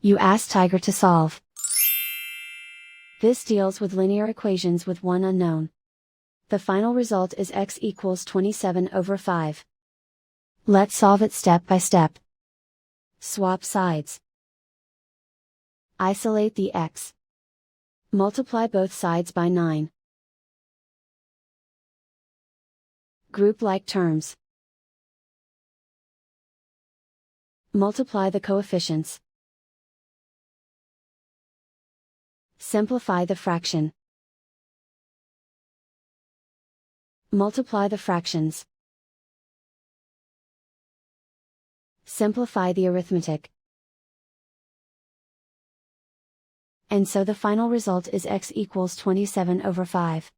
You ask Tiger to solve. This deals with linear equations with one unknown. The final result is x equals 27 over 5. Let's solve it step by step. Swap sides. Isolate the x. Multiply both sides by 9. Group like terms. Multiply the coefficients. Simplify the fraction. Multiply the fractions. Simplify the arithmetic. And so the final result is x equals 27 over 5.